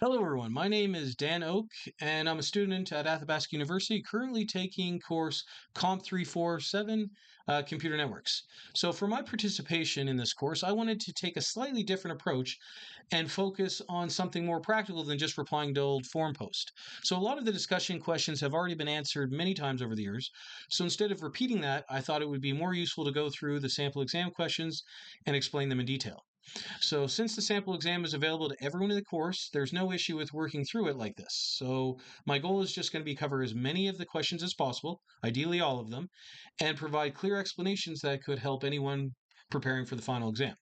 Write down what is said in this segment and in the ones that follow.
Hello, everyone. My name is Dan Oak, and I'm a student at Athabasca University, currently taking course Comp 347 Computer Networks. So, for my participation in this course, I wanted to take a slightly different approach and focus on something more practical than just replying to old forum posts. So, a lot of the discussion questions have already been answered many times over the years. So, instead of repeating that, I thought it would be more useful to go through the sample exam questions and explain them in detail. So since the sample exam is available to everyone in the course, there's no issue with working through it like this. So my goal is just going to be cover as many of the questions as possible, ideally all of them, and provide clear explanations that could help anyone preparing for the final exam.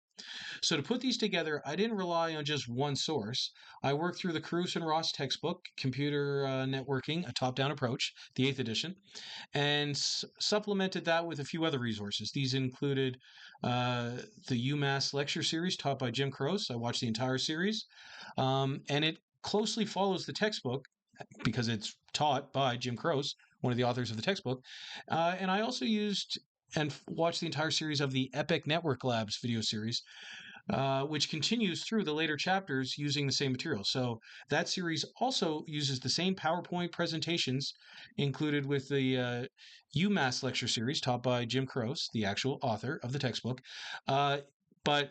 So to put these together, I didn't rely on just one source. I worked through the Caruso and Ross textbook, Computer Networking, a top-down approach, the 8th edition, and supplemented that with a few other resources. These included the UMass lecture series taught by Jim Croce. I watched the entire series, and it closely follows the textbook because it's taught by Jim Croce, one of the authors of the textbook. And I also used and watched the entire series of the Epic Network Labs video series, which continues through the later chapters using the same material. So that series also uses the same PowerPoint presentations included with the UMass lecture series taught by Jim Croce, the actual author of the textbook. But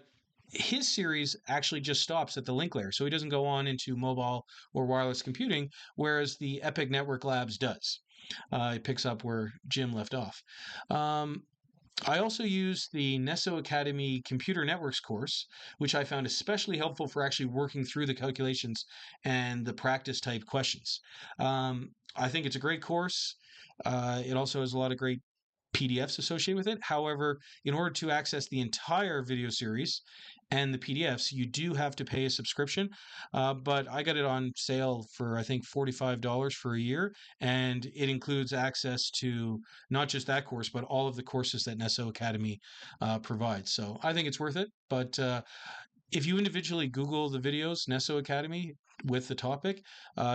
his series actually just stops at the link layer. So he doesn't go on into mobile or wireless computing, whereas the Epic Network Labs does. It picks up where Jim left off. I also used the Nesso Academy Computer Networks course, which I found especially helpful for actually working through the calculations and the practice type questions. I think it's a great course. It also has a lot of great PDFs associated with it. However, in order to access the entire video series and the PDFs, you do have to pay a subscription. But I got it on sale for, I think, $45 for a year. And it includes access to not just that course, but all of the courses that Nesso Academy provides. So I think it's worth it. But if you individually Google the videos, Nesso Academy, with the topic,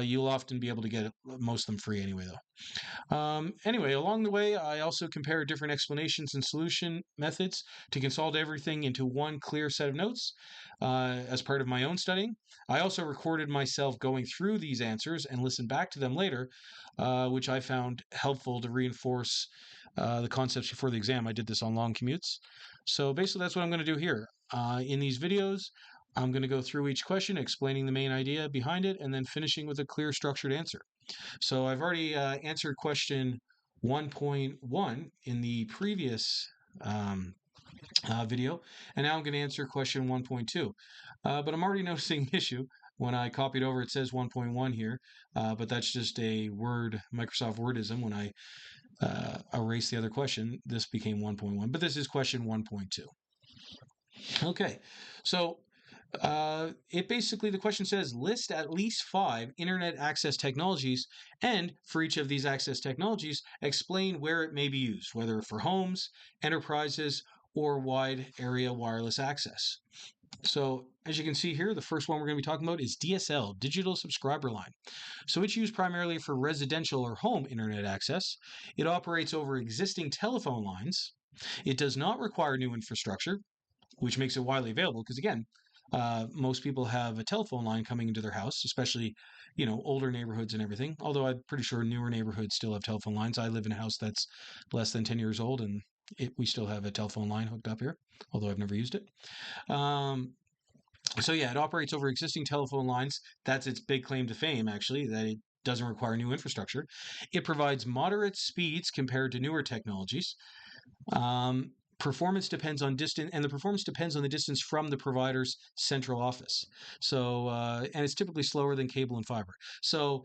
you'll often be able to get most of them free anyway, though. Anyway, along the way, I also compared different explanations and solution methods to consolidate everything into one clear set of notes as part of my own studying. I also recorded myself going through these answers and listened back to them later, which I found helpful to reinforce the concepts before the exam. I did this on long commutes. So basically, that's what I'm going to do here. In these videos, I'm going to go through each question, explaining the main idea behind it, and then finishing with a clear, structured answer. So I've already answered question 1.1 in the previous video, and now I'm going to answer question 1.2. But I'm already noticing the issue. When I copied over, it says 1.1 here, but that's just a Microsoft Wordism. When I erase the other question, this became 1.1, but this is question 1.2. Okay, so it basically, the question says list at least 5 internet access technologies, and for each of these access technologies, explain where it may be used, whether for homes, enterprises, or wide area wireless access. So as you can see here, the first one we're going to be talking about is DSL, Digital Subscriber Line. So it's used primarily for residential or home internet access. It operates over existing telephone lines. It does not require new infrastructure, which makes it widely available because, again, most people have a telephone line coming into their house, especially, older neighborhoods and everything. Although I'm pretty sure newer neighborhoods still have telephone lines. I live in a house that's less than 10 years old, and we still have a telephone line hooked up here, although I've never used it. So yeah, it operates over existing telephone lines. That's its big claim to fame, actually, that it doesn't require new infrastructure. It provides moderate speeds compared to newer technologies. Performance depends on distance, and the performance depends on the distance from the provider's central office. So, and it's typically slower than cable and fiber. So,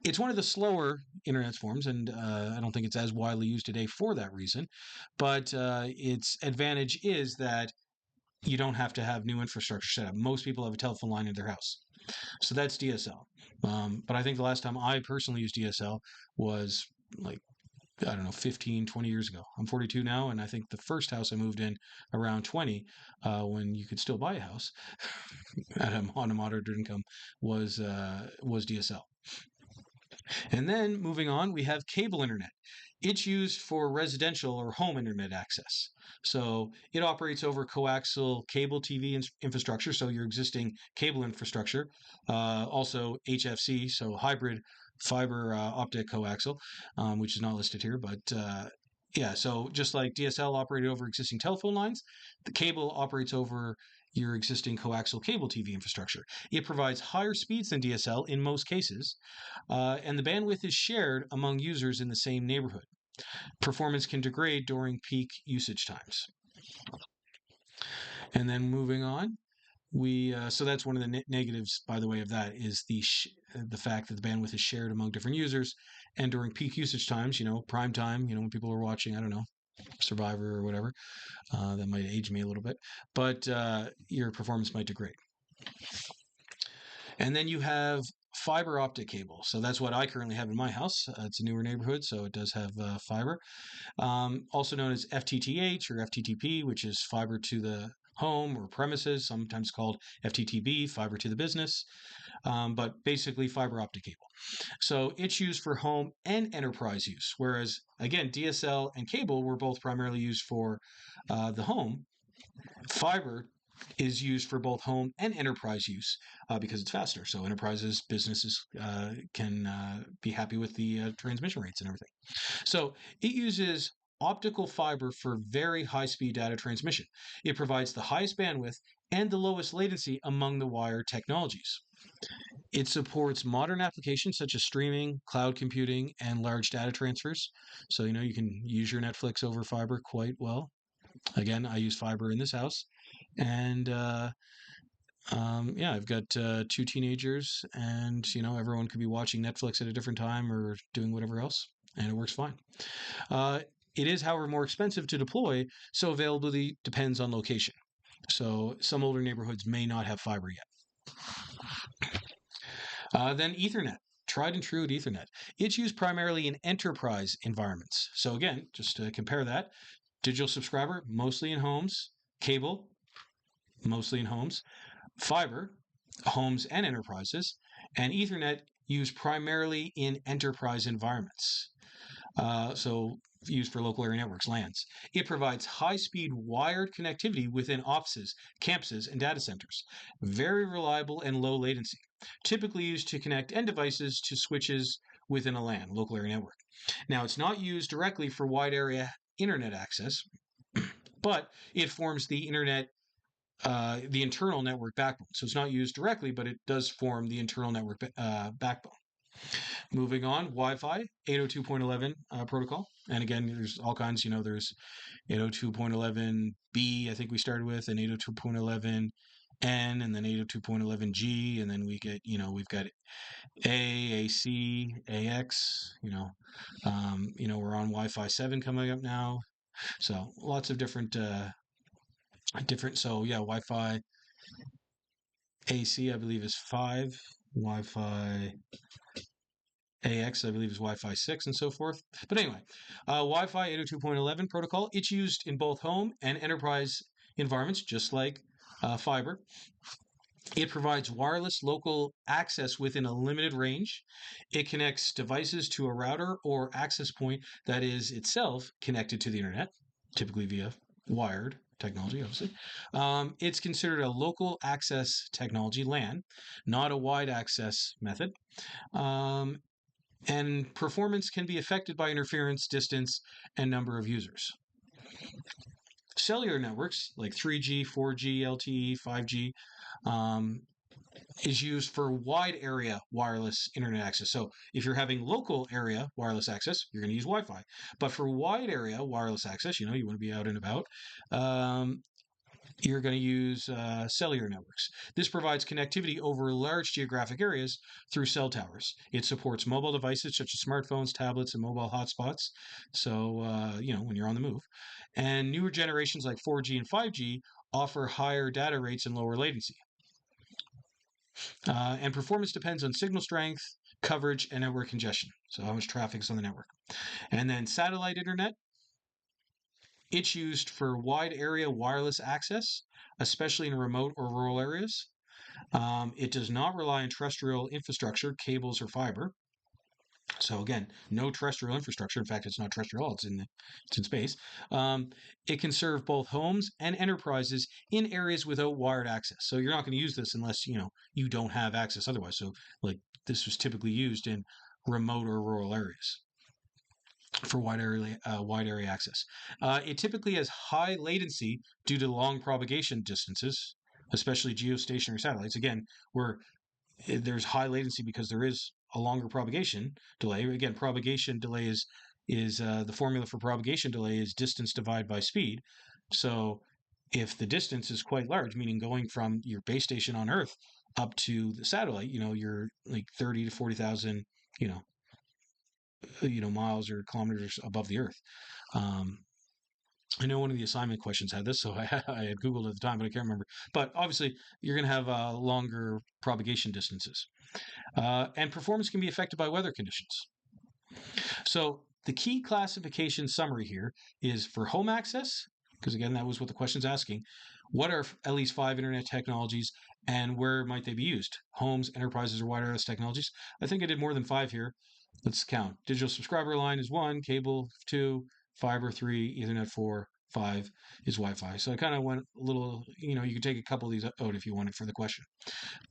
it's one of the slower internet forms, and I don't think it's as widely used today for that reason. But its advantage is that you don't have to have new infrastructure set up. Most people have a telephone line in their house. So that's DSL. But I think the last time I personally used DSL was like, I don't know, 15, 20 years ago. I'm 42 now, and I think the first house I moved in around 20, when you could still buy a house on a moderate income, was DSL. And then moving on, we have cable internet. It's used for residential or home internet access. So it operates over coaxial cable TV infrastructure, so your existing cable infrastructure, also HFC, so hybrid fiber optic coaxial, which is not listed here, but yeah, so just like DSL operated over existing telephone lines, the cable operates over your existing coaxial cable TV infrastructure. It provides higher speeds than DSL in most cases, and the bandwidth is shared among users in the same neighborhood. Performance can degrade during peak usage times. And then moving on, we so that's one of the negatives, by the way, of that is the fact that the bandwidth is shared among different users, and during peak usage times, prime time, when people are watching, I don't know, Survivor or whatever, that might age me a little bit, but your performance might degrade. And then you have fiber optic cable. So that's what I currently have in my house. It's a newer neighborhood, so it does have fiber. Also known as FTTH or FTTP, which is fiber to the home or premises, sometimes called FTTB, fiber to the business, but basically fiber optic cable. So it's used for home and enterprise use, whereas, again, DSL and cable were both primarily used for the home. Fiber is used for both home and enterprise use because it's faster. So enterprises, businesses can be happy with the transmission rates and everything. So it uses optical fiber for very high-speed data transmission. It provides the highest bandwidth and the lowest latency among the wired technologies. It supports modern applications such as streaming, cloud computing, and large data transfers. So, you can use your Netflix over fiber quite well. Again, I use fiber in this house. And yeah, I've got two teenagers, and everyone could be watching Netflix at a different time or doing whatever else, and it works fine. It is, however, more expensive to deploy, so availability depends on location. So some older neighborhoods may not have fiber yet. Then Ethernet. Tried and true at Ethernet. It's used primarily in enterprise environments. So again, just to compare that, digital subscriber, mostly in homes, cable, mostly in homes, fiber, homes and enterprises, and Ethernet used primarily in enterprise environments. So used for local area networks, LANs. It provides high-speed wired connectivity within offices, campuses, and data centers. Very reliable and low latency. Typically used to connect end devices to switches within a LAN, local area network. Now, it's not used directly for wide area internet access, but it forms the internal network backbone. So it's not used directly, but it does form the internal network backbone. Moving on, Wi-Fi 802.11 protocol. And again, there's all kinds, there's 802.11b, I think we started with, and 802.11n, and then 802.11g, and then we've got AC, AX, we're on Wi-Fi 7 coming up now. So lots of different, so yeah, Wi-Fi AC, I believe, is 5. Wi-Fi AX, I believe, is Wi-Fi 6 and so forth. But anyway, Wi-Fi 802.11 protocol, it's used in both home and enterprise environments, just like fiber. It provides wireless local access within a limited range. It connects devices to a router or access point that is itself connected to the internet, typically via wired technology, obviously. It's considered a local access technology, LAN, not a wide access method. And performance can be affected by interference, distance, and number of users. Cellular networks like 3G, 4G, LTE, 5G is used for wide area wireless internet access. So if you're having local area wireless access, you're going to use Wi-Fi. But for wide area wireless access, you want to be out and about, you're going to use cellular networks. This provides connectivity over large geographic areas through cell towers. It supports mobile devices such as smartphones, tablets, and mobile hotspots. So, when you're on the move. And newer generations like 4G and 5G offer higher data rates and lower latency. And performance depends on signal strength, coverage, and network congestion. So how much traffic is on the network. And then satellite internet. It's used for wide area wireless access, especially in remote or rural areas. It does not rely on terrestrial infrastructure, cables, or fiber. So again, no terrestrial infrastructure. In fact, it's not terrestrial; it's in space. Um, it can serve both homes and enterprises in areas without wired access. So you're not going to use this unless you don't have access otherwise. So like this was typically used in remote or rural areas for wide area access. It typically has high latency due to long propagation distances, especially geostationary satellites. Again, where there's high latency because there is a longer propagation delay. Again, propagation delay is the formula for propagation delay is distance divided by speed. So if the distance is quite large, meaning going from your base station on Earth up to the satellite, you're like 30 to 40,000, you know, miles or kilometers above the Earth. Um, I know one of the assignment questions had this, so I had Googled at the time, but I can't remember. But obviously, you're going to have longer propagation distances. And performance can be affected by weather conditions. So the key classification summary here is for home access, because again, that was what the question's asking. What are at least 5 internet technologies and where might they be used? Homes, enterprises, or wireless technologies? I think I did more than 5 here. Let's count. Digital subscriber line is 1, cable 2, fiber 3, Ethernet 4, 5 is Wi-Fi. So I kind of went a little, you could take a couple of these out if you wanted for the question.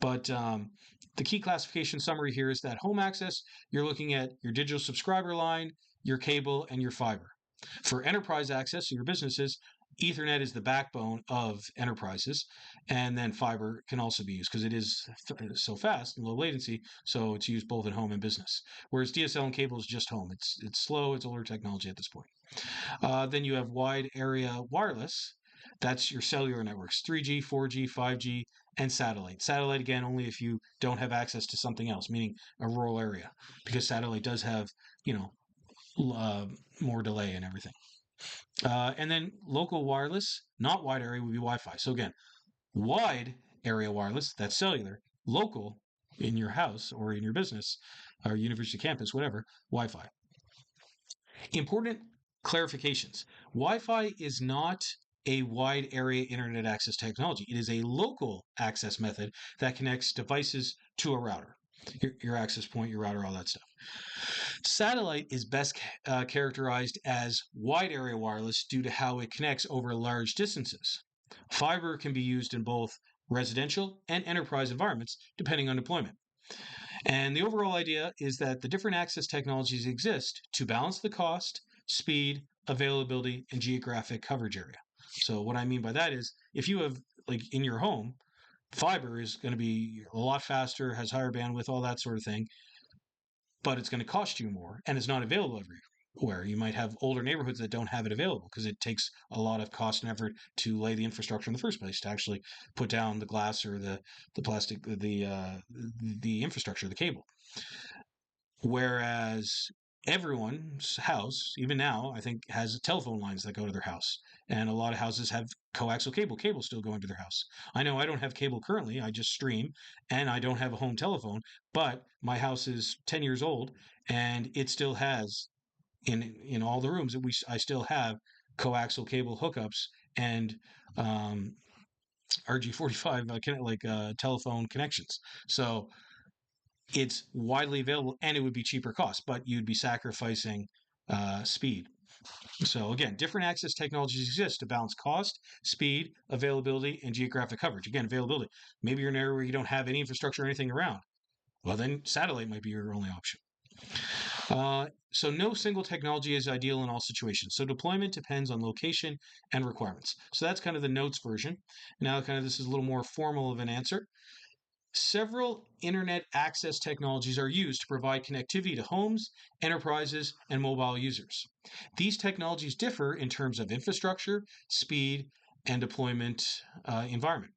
But the key classification summary here is that home access, you're looking at your digital subscriber line, your cable, and your fiber. For enterprise access, so your businesses, Ethernet is the backbone of enterprises, and then fiber can also be used because it is so fast and low latency, so it's used both at home and business. Whereas DSL and cable is just home. It's slow, it's older technology at this point. Then you have wide area wireless. That's your cellular networks, 3G, 4G, 5G, and satellite. Satellite, again, only if you don't have access to something else, meaning a rural area, because satellite does have, more delay and everything. And then local wireless, not wide area, would be Wi-Fi. So again, wide area wireless, that's cellular. Local, in your house or in your business or university campus, whatever, Wi-Fi. Important clarifications. Wi-Fi is not a wide area internet access technology. It is a local access method that connects devices to a router, your access point, your router, all that stuff. Satellite is best characterized as wide area wireless due to how it connects over large distances. Fiber can be used in both residential and enterprise environments, depending on deployment. And the overall idea is that the different access technologies exist to balance the cost, speed, availability, and geographic coverage area. So what I mean by that is if you have, like in your home, fiber is going to be a lot faster, has higher bandwidth, all that sort of thing, but it's going to cost you more and it's not available everywhere. You might have older neighborhoods that don't have it available because it takes a lot of cost and effort to lay the infrastructure in the first place to actually put down the glass or the plastic, the infrastructure, the cable. Whereas everyone's house, even now, I think, has telephone lines that go to their house. And a lot of houses have coaxial cable still going to their house. I know I don't have cable currently, I just stream, and I don't have a home telephone, but my house is 10 years old and it still has in all the rooms that I still have coaxial cable hookups and RG45 telephone connections. So it's widely available and it would be cheaper cost, but you'd be sacrificing speed. So again, different access technologies exist to balance cost, speed, availability, and geographic coverage. Again, availability. Maybe you're in an area where you don't have any infrastructure or anything around. Well, then satellite might be your only option. So no single technology is ideal in all situations. So deployment depends on location and requirements. So that's kind of the notes version. Now this is a little more formal of an answer. Several internet access technologies are used to provide connectivity to homes, enterprises, and mobile users. These technologies differ in terms of infrastructure, speed, and deployment environment.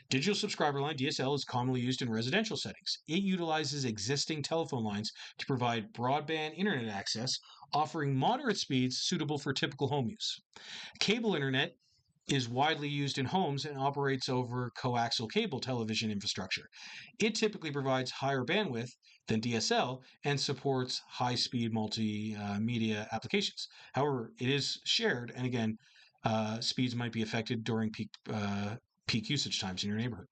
Digital subscriber line, DSL, is commonly used in residential settings. It utilizes existing telephone lines to provide broadband internet access, offering moderate speeds suitable for typical home use. Cable internet is widely used in homes and operates over coaxial cable television infrastructure. It typically provides higher bandwidth than DSL and supports high-speed multimedia applications. However, it is shared, and again, speeds might be affected during peak usage times in your neighborhood.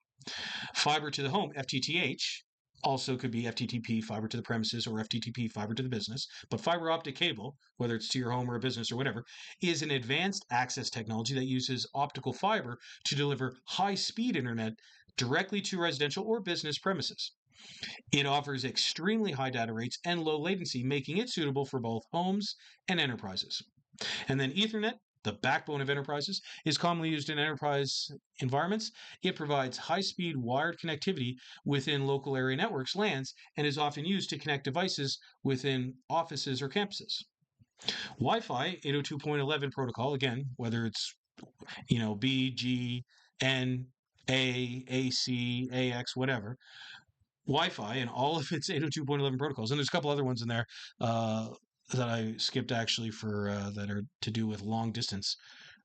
Fiber to the home, FTTH, Also could be FTTP, fiber to the premises, or FTTP, fiber to the business. But fiber optic cable, whether it's to your home or a business or whatever, is an advanced access technology that uses optical fiber to deliver high speed internet directly to residential or business premises. It offers extremely high data rates and low latency, making it suitable for both homes and enterprises. And then Ethernet, the backbone of enterprises, is commonly used in enterprise environments. It provides high speed wired connectivity within local area networks, LANs, and is often used to connect devices within offices or campuses. Wi Fi 802.11 protocol, again, whether it's B, G, N, A, AC, AX, whatever, Wi-Fi and all of its 802.11 protocols, and there's a couple other ones in there uh, that I skipped actually for that are to do with long distance,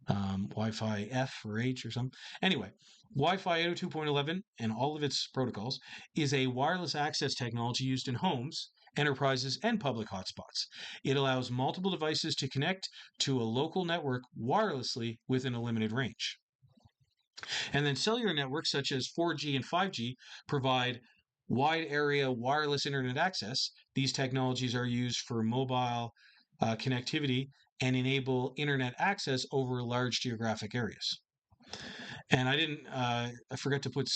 Wi-Fi F or H or something. Anyway, Wi-Fi 802.11 and all of its protocols is a wireless access technology used in homes, enterprises, and public hotspots. It allows multiple devices to connect to a local network wirelessly within a limited range. And then cellular networks such as 4G and 5G provide wide area wireless internet access. These technologies are used for mobile connectivity and enable internet access over large geographic areas. And I forgot to put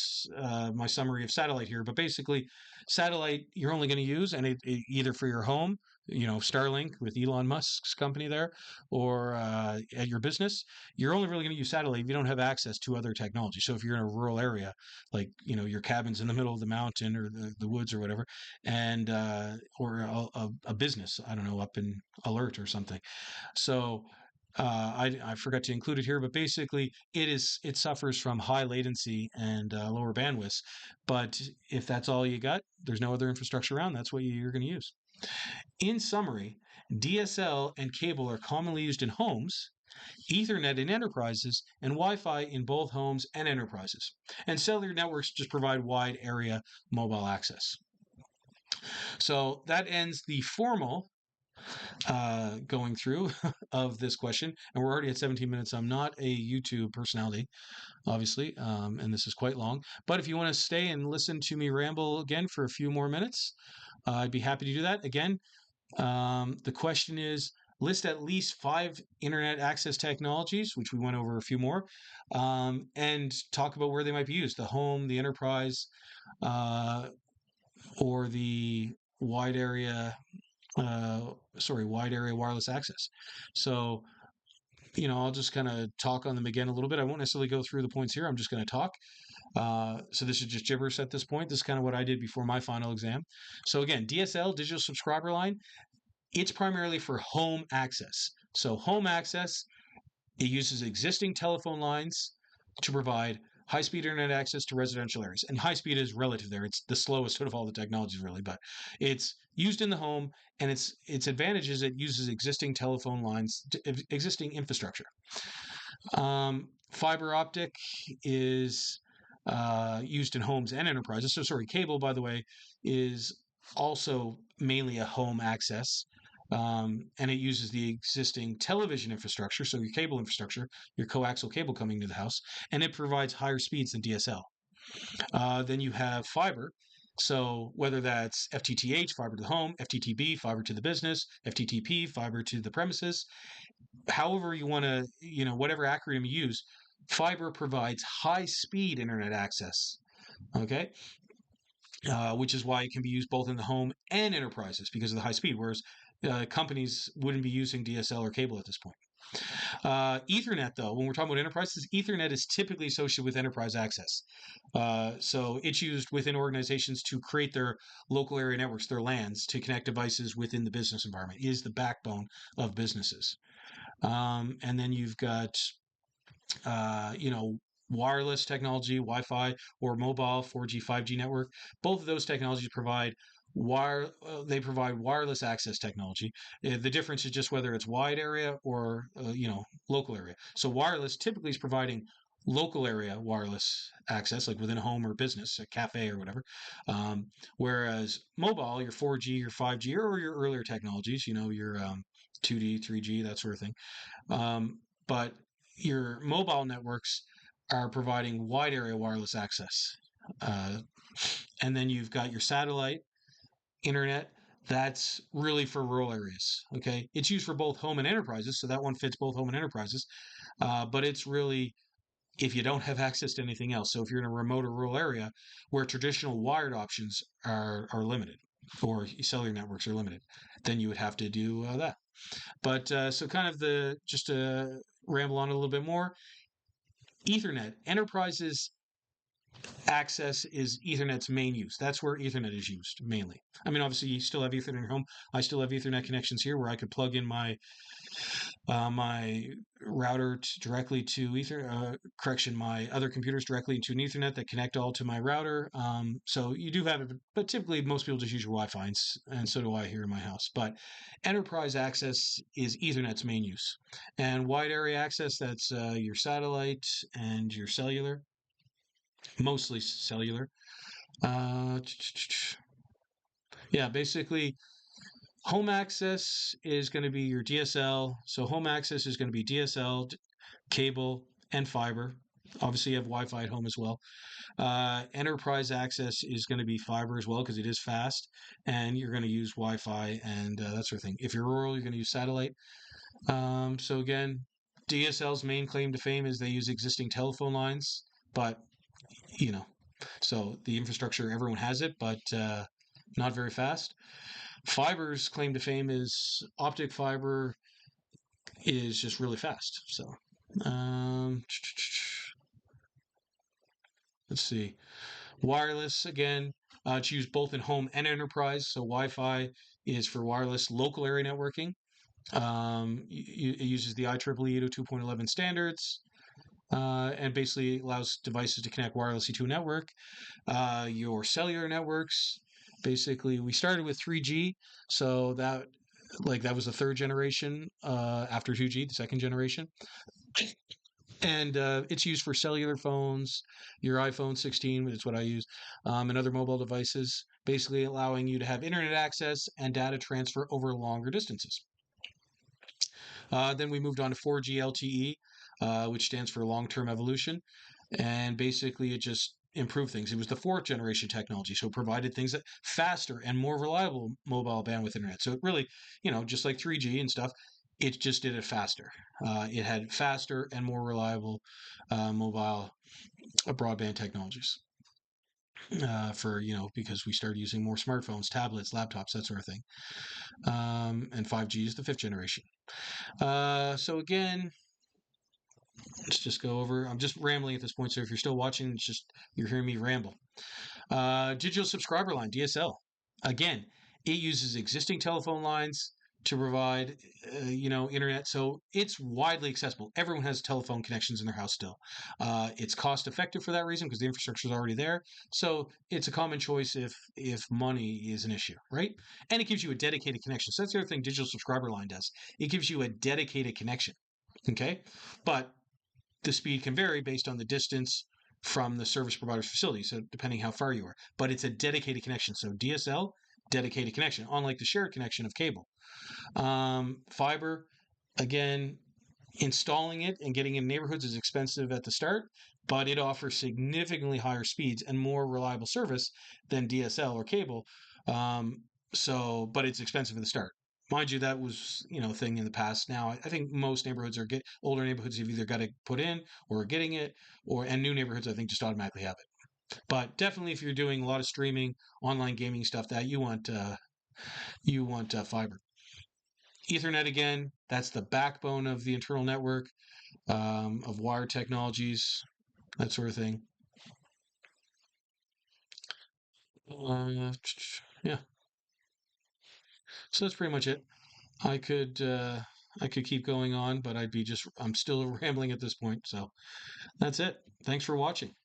my summary of satellite here, but basically, satellite you're only going to use, and either for your home, Starlink with Elon Musk's company there, or at your business, you're only really going to use satellite if you don't have access to other technology. So if you're in a rural area, like your cabin's in the middle of the mountain or the woods or whatever, and or a business, I don't know, up in Alert or something. So I forgot to include it here, but basically it suffers from high latency and lower bandwidths. But if that's all you got, there's no other infrastructure around. That's what you're going to use. In summary, DSL and cable are commonly used in homes, Ethernet in enterprises, and Wi-Fi in both homes and enterprises. And cellular networks just provide wide area mobile access. So that ends the formal going through of this question, and we're already at 17 minutes. I'm not a YouTube personality, obviously, and this is quite long. But if you want to stay and listen to me ramble again for a few more minutes, I'd be happy to do that. Again, the question is list at least 5 internet access technologies, which we went over a few more, and talk about where they might be used: the home, the enterprise, or the wide area wide area wireless access. So, I'll just kind of talk on them again a little bit. I won't necessarily go through the points here. I'm just going to talk. So this is just gibberish at this point. This is kind of what I did before my final exam. So again, DSL, digital subscriber line, it's primarily for home access. So home access, it uses existing telephone lines to provide high-speed internet access to residential areas. And high-speed is relative there. It's the slowest out of all the technologies, really, but it's used in the home, and its advantage is it uses existing telephone lines, existing infrastructure. Fiber optic is used in homes and enterprises. So, sorry, cable, by the way, is also mainly a home access. And it uses the existing television infrastructure, so your cable infrastructure, your coaxial cable coming to the house, and it provides higher speeds than DSL. Then you have fiber. So whether that's FTTH, fiber to the home, FTTB, fiber to the business, FTTP, fiber to the premises, however you want to, whatever acronym you use, fiber provides high speed internet access. Okay. Which is why it can be used both in the home and enterprises because of the high speed, whereas companies wouldn't be using DSL or cable at this point. Ethernet, though, when we're talking about enterprises, Ethernet is typically associated with enterprise access. So it's used within organizations to create their local area networks, their LANs, to connect devices within the business environment. It is the backbone of businesses. And then you've got, wireless technology, Wi-Fi, or mobile 4G, 5G network. Both of those technologies provide they provide wireless access technology. The difference is just whether it's wide area or local area. So wireless typically is providing local area wireless access, like within a home or business, a cafe or whatever. Whereas mobile, your 4G, your 5G, or your earlier technologies, your 2D, 3G, that sort of thing. But your mobile networks are providing wide area wireless access. And then you've got your satellite internet. That's really for rural areas. Okay. It's used for both home and enterprises. So that one fits both home and enterprises. But it's really if you don't have access to anything else. So if you're in a remote or rural area where traditional wired options are limited or cellular networks are limited, then you would have to do that. But so kind of the just to ramble on a little bit more, Ethernet enterprises access is Ethernet's main use. That's where Ethernet is used mainly. I mean, obviously, you still have Ethernet in your home. I still have Ethernet connections here where I could plug in my router directly to correction, my other computers directly into an Ethernet that connect all to my router. So you do have it, but typically most people just use your Wi-Fi, and so do I here in my house. But enterprise access is Ethernet's main use, and wide area access, that's your satellite and your cellular, mostly cellular. Uh, yeah, basically home access is going to be your DSL. So home access is going to be DSL, cable, and fiber. Obviously, you have Wi-Fi at home as well. Enterprise access is going to be fiber as well because it is fast, and you're going to use Wi-Fi and that sort of thing. If you're rural, you're going to use satellite. So again, DSL's main claim to fame is they use existing telephone lines, but you know, so the infrastructure, everyone has it, but not very fast. Fiber's claim to fame is optic fiber is just really fast. So let's see. Wireless, again, it's used both in home and enterprise. So Wi-Fi is for wireless local area networking. It uses the IEEE 802.11 standards. And basically allows devices to connect wirelessly to a network. Your cellular networks, basically, we started with 3G, so that was the third generation after 2G, the second generation, and it's used for cellular phones, your iPhone 16, which is what I use, and other mobile devices, basically allowing you to have internet access and data transfer over longer distances. Then we moved on to 4G LTE, which stands for long-term evolution. And basically, it just improved things. It was the fourth generation technology, so it provided things that faster and more reliable mobile bandwidth internet. So it really, just like 3G and stuff, it just did it faster. It had faster and more reliable mobile broadband technologies. Because we started using more smartphones, tablets, laptops, that sort of thing. And 5G is the fifth generation. So again, let's just go over. I'm just rambling at this point, so if you're still watching, it's just you're hearing me ramble. Digital subscriber line, DSL. Again, it uses existing telephone lines to provide, internet. So it's widely accessible. Everyone has telephone connections in their house still. It's cost effective for that reason because the infrastructure is already there. So it's a common choice if money is an issue, right? And it gives you a dedicated connection. So that's the other thing digital subscriber line does. It gives you a dedicated connection. Okay, but the speed can vary based on the distance from the service provider's facility, so depending how far you are. But it's a dedicated connection. So DSL, dedicated connection, unlike the shared connection of cable. Fiber, again, installing it and getting in neighborhoods is expensive at the start, but it offers significantly higher speeds and more reliable service than DSL or cable. But it's expensive at the start. Mind you, that was a thing in the past. Now I think most neighborhoods older neighborhoods have either got to put in or are getting it, and new neighborhoods I think just automatically have it. But definitely, if you're doing a lot of streaming, online gaming stuff, that you want fiber. Ethernet again, that's the backbone of the internal network of wired technologies, that sort of thing. Yeah. So that's pretty much it. I could keep going on, but I'm still rambling at this point. So that's it. Thanks for watching.